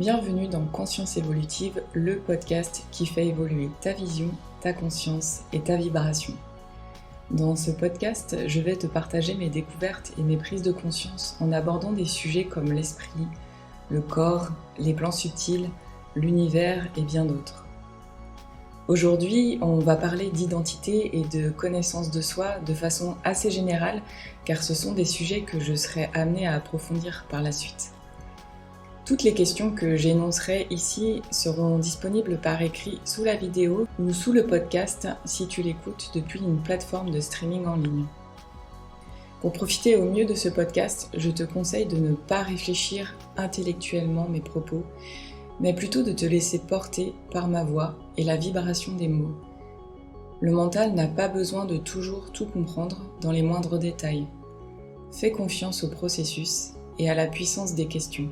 Bienvenue dans Conscience évolutive, le podcast qui fait évoluer ta vision, ta conscience et ta vibration. Dans ce podcast, je vais te partager mes découvertes et mes prises de conscience en abordant des sujets comme l'esprit, le corps, les plans subtils, l'univers et bien d'autres. Aujourd'hui, on va parler d'identité et de connaissance de soi de façon assez générale, car ce sont des sujets que je serai amenée à approfondir par la suite. Toutes les questions que j'énoncerai ici seront disponibles par écrit sous la vidéo ou sous le podcast si tu l'écoutes depuis une plateforme de streaming en ligne. Pour profiter au mieux de ce podcast, je te conseille de ne pas réfléchir intellectuellement mes propos, mais plutôt de te laisser porter par ma voix et la vibration des mots. Le mental n'a pas besoin de toujours tout comprendre dans les moindres détails. Fais confiance au processus et à la puissance des questions.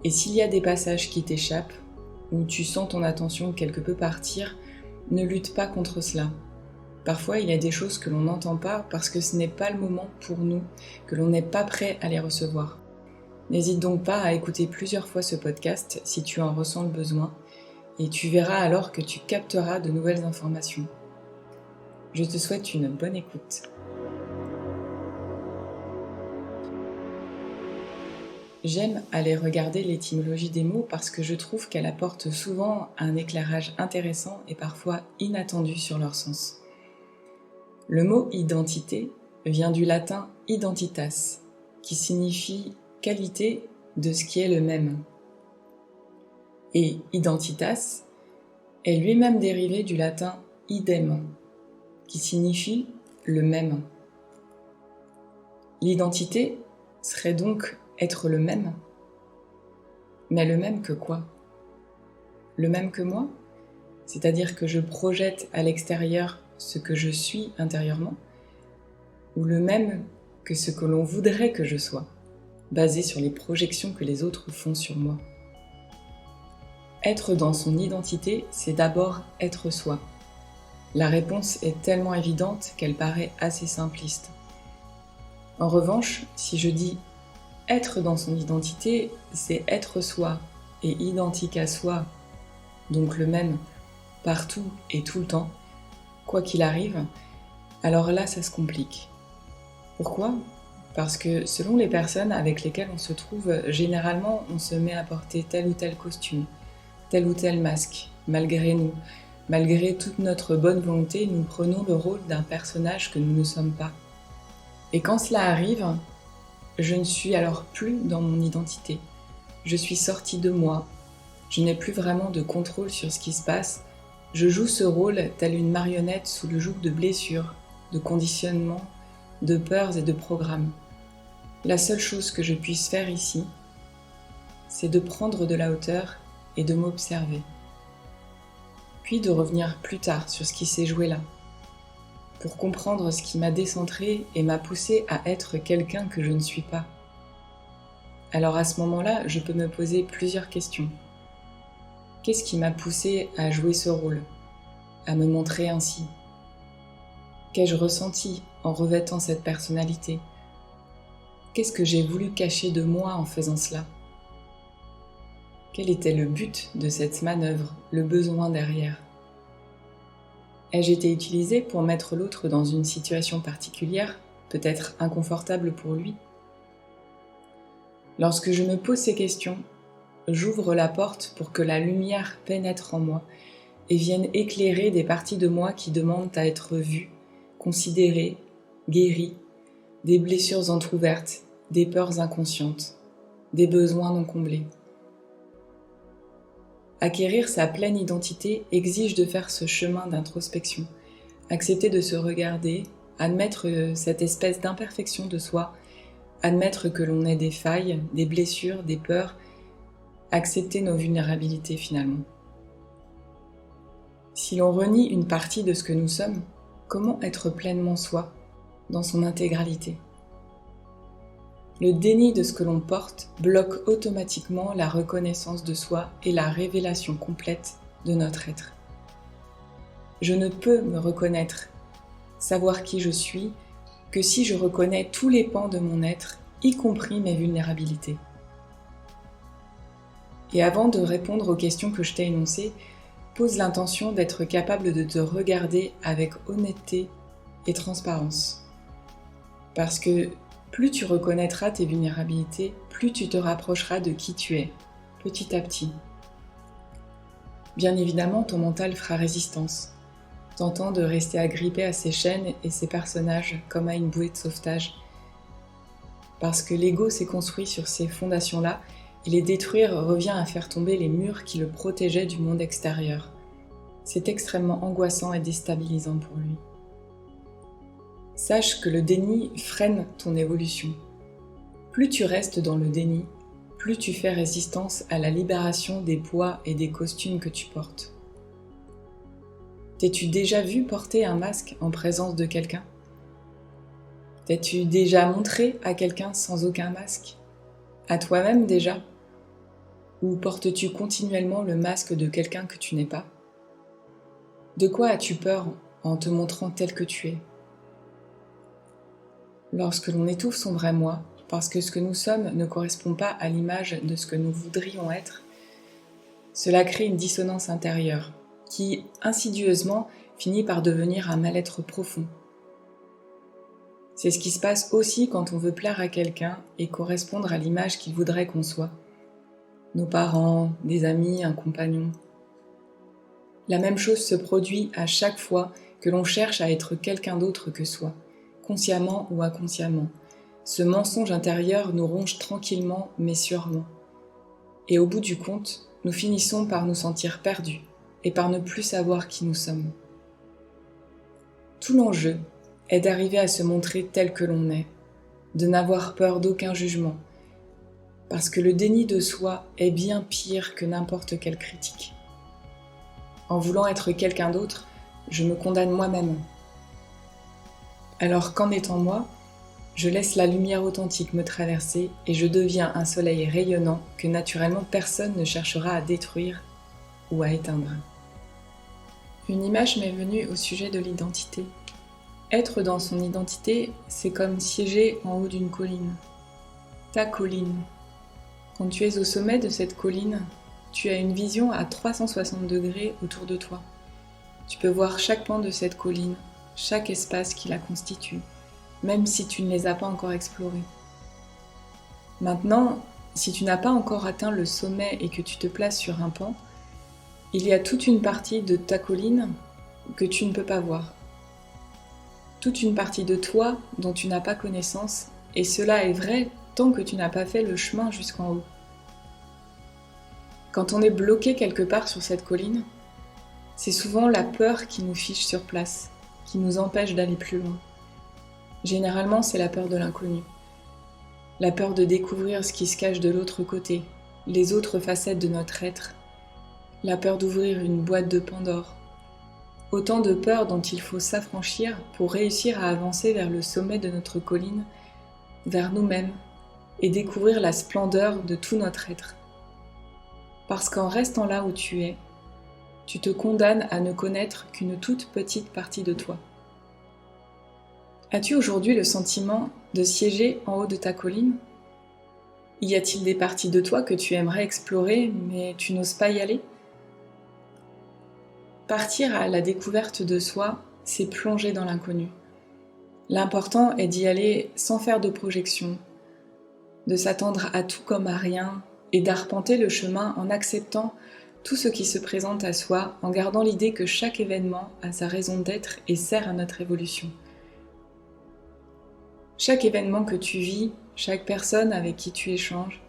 Et s'il y a des passages qui t'échappent, ou tu sens ton attention quelque peu partir, ne lutte pas contre cela. Parfois, il y a des choses que l'on n'entend pas parce que ce n'est pas le moment pour nous, que l'on n'est pas prêt à les recevoir. N'hésite donc pas à écouter plusieurs fois ce podcast si tu en ressens le besoin, et tu verras alors que tu capteras de nouvelles informations. Je te souhaite une bonne écoute. J'aime aller regarder l'étymologie des mots parce que je trouve qu'elle apporte souvent un éclairage intéressant et parfois inattendu sur leur sens. Le mot identité vient du latin identitas, qui signifie qualité de ce qui est le même. Et identitas est lui-même dérivé du latin idem, qui signifie le même. L'identité serait donc être le même. Mais le même que quoi ? Le même que moi ? C'est-à-dire que je projette à l'extérieur ce que je suis intérieurement ? Ou le même que ce que l'on voudrait que je sois, basé sur les projections que les autres font sur moi ? Être dans son identité, c'est d'abord être soi. La réponse est tellement évidente qu'elle paraît assez simpliste. En revanche, si je dis être dans son identité, c'est être soi et identique à soi, donc le même partout et tout le temps, quoi qu'il arrive, alors là ça se complique. Pourquoi ? Parce que selon les personnes avec lesquelles on se trouve, généralement on se met à porter tel ou tel costume, tel ou tel masque, malgré nous. Malgré toute notre bonne volonté, nous prenons le rôle d'un personnage que nous ne sommes pas. Et quand cela arrive, je ne suis alors plus dans mon identité. Je suis sortie de moi. Je n'ai plus vraiment de contrôle sur ce qui se passe. Je joue ce rôle tel une marionnette sous le joug de blessures, de conditionnements, de peurs et de programmes. La seule chose que je puisse faire ici, c'est de prendre de la hauteur et de m'observer. Puis de revenir plus tard sur ce qui s'est joué là, pour comprendre ce qui m'a décentré et m'a poussé à être quelqu'un que je ne suis pas. Alors à ce moment-là, je peux me poser plusieurs questions. Qu'est-ce qui m'a poussé à jouer ce rôle, à me montrer ainsi ? Qu'ai-je ressenti en revêtant cette personnalité ? Qu'est-ce que j'ai voulu cacher de moi en faisant cela ? Quel était le but de cette manœuvre, le besoin derrière ? Ai-je été utilisée pour mettre l'autre dans une situation particulière, peut-être inconfortable pour lui ? Lorsque je me pose ces questions, j'ouvre la porte pour que la lumière pénètre en moi et vienne éclairer des parties de moi qui demandent à être vues, considérées, guéries, des blessures entr'ouvertes, des peurs inconscientes, des besoins non comblés. Acquérir sa pleine identité exige de faire ce chemin d'introspection, accepter de se regarder, admettre cette espèce d'imperfection de soi, admettre que l'on ait des failles, des blessures, des peurs, accepter nos vulnérabilités finalement. Si l'on renie une partie de ce que nous sommes, comment être pleinement soi, dans son intégralité ? Le déni de ce que l'on porte bloque automatiquement la reconnaissance de soi et la révélation complète de notre être. Je ne peux me reconnaître, savoir qui je suis, que si je reconnais tous les pans de mon être, y compris mes vulnérabilités. Et avant de répondre aux questions que je t'ai énoncées, pose l'intention d'être capable de te regarder avec honnêteté et transparence. Parce que plus tu reconnaîtras tes vulnérabilités, plus tu te rapprocheras de qui tu es, petit à petit. Bien évidemment, ton mental fera résistance, tentant de rester agrippé à ses chaînes et ses personnages comme à une bouée de sauvetage. Parce que l'ego s'est construit sur ces fondations-là, et les détruire revient à faire tomber les murs qui le protégeaient du monde extérieur. C'est extrêmement angoissant et déstabilisant pour lui. Sache que le déni freine ton évolution. Plus tu restes dans le déni, plus tu fais résistance à la libération des poids et des costumes que tu portes. T'es-tu déjà vu porter un masque en présence de quelqu'un ? T'es-tu déjà montré à quelqu'un sans aucun masque ? À toi-même déjà ? Ou portes-tu continuellement le masque de quelqu'un que tu n'es pas ? De quoi as-tu peur en te montrant tel que tu es ? Lorsque l'on étouffe son vrai moi, parce que ce que nous sommes ne correspond pas à l'image de ce que nous voudrions être, cela crée une dissonance intérieure qui, insidieusement, finit par devenir un mal-être profond. C'est ce qui se passe aussi quand on veut plaire à quelqu'un et correspondre à l'image qu'il voudrait qu'on soit. Nos parents, des amis, un compagnon. La même chose se produit à chaque fois que l'on cherche à être quelqu'un d'autre que soi, consciemment ou inconsciemment. Ce mensonge intérieur nous ronge tranquillement mais sûrement. Et au bout du compte, nous finissons par nous sentir perdus et par ne plus savoir qui nous sommes. Tout l'enjeu est d'arriver à se montrer tel que l'on est, de n'avoir peur d'aucun jugement, parce que le déni de soi est bien pire que n'importe quelle critique. En voulant être quelqu'un d'autre, je me condamne moi-même. Alors qu'en étant moi, je laisse la lumière authentique me traverser et je deviens un soleil rayonnant que naturellement personne ne cherchera à détruire ou à éteindre. Une image m'est venue au sujet de l'identité. Être dans son identité, c'est comme siéger en haut d'une colline. Ta colline. Quand tu es au sommet de cette colline, tu as une vision à 360 degrés autour de toi. Tu peux voir chaque pan de cette colline, chaque espace qui la constitue, même si tu ne les as pas encore explorés. Maintenant, si tu n'as pas encore atteint le sommet et que tu te places sur un pan, il y a toute une partie de ta colline que tu ne peux pas voir. Toute une partie de toi dont tu n'as pas connaissance, et cela est vrai tant que tu n'as pas fait le chemin jusqu'en haut. Quand on est bloqué quelque part sur cette colline, c'est souvent la peur qui nous fiche sur place, qui nous empêche d'aller plus loin. Généralement, c'est la peur de l'inconnu. La peur de découvrir ce qui se cache de l'autre côté, les autres facettes de notre être. La peur d'ouvrir une boîte de Pandore. Autant de peurs dont il faut s'affranchir pour réussir à avancer vers le sommet de notre colline, vers nous-mêmes, et découvrir la splendeur de tout notre être. Parce qu'en restant là où tu es, tu te condamnes à ne connaître qu'une toute petite partie de toi. As-tu aujourd'hui le sentiment de siéger en haut de ta colline ? Y a-t-il des parties de toi que tu aimerais explorer, mais tu n'oses pas y aller ? Partir à la découverte de soi, c'est plonger dans l'inconnu. L'important est d'y aller sans faire de projection, de s'attendre à tout comme à rien et d'arpenter le chemin en acceptant tout ce qui se présente à soi, en gardant l'idée que chaque événement a sa raison d'être et sert à notre évolution. Chaque événement que tu vis, chaque personne avec qui tu échanges,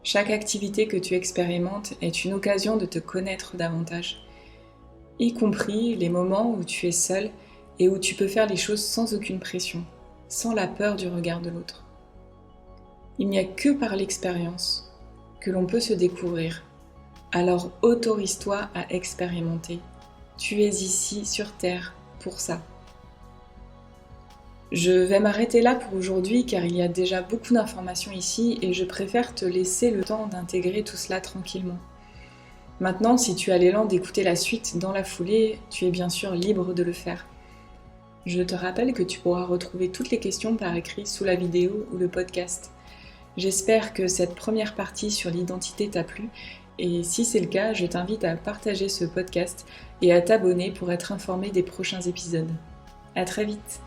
chaque activité que tu expérimentes est une occasion de te connaître davantage, y compris les moments où tu es seul et où tu peux faire les choses sans aucune pression, sans la peur du regard de l'autre. Il n'y a que par l'expérience que l'on peut se découvrir. Alors autorise-toi à expérimenter. Tu es ici sur Terre pour ça. Je vais m'arrêter là pour aujourd'hui car il y a déjà beaucoup d'informations ici et je préfère te laisser le temps d'intégrer tout cela tranquillement. Maintenant, si tu as l'élan d'écouter la suite dans la foulée, tu es bien sûr libre de le faire. Je te rappelle que tu pourras retrouver toutes les questions par écrit sous la vidéo ou le podcast. J'espère que cette première partie sur l'identité t'a plu et si c'est le cas, je t'invite à partager ce podcast et à t'abonner pour être informé des prochains épisodes. À très vite!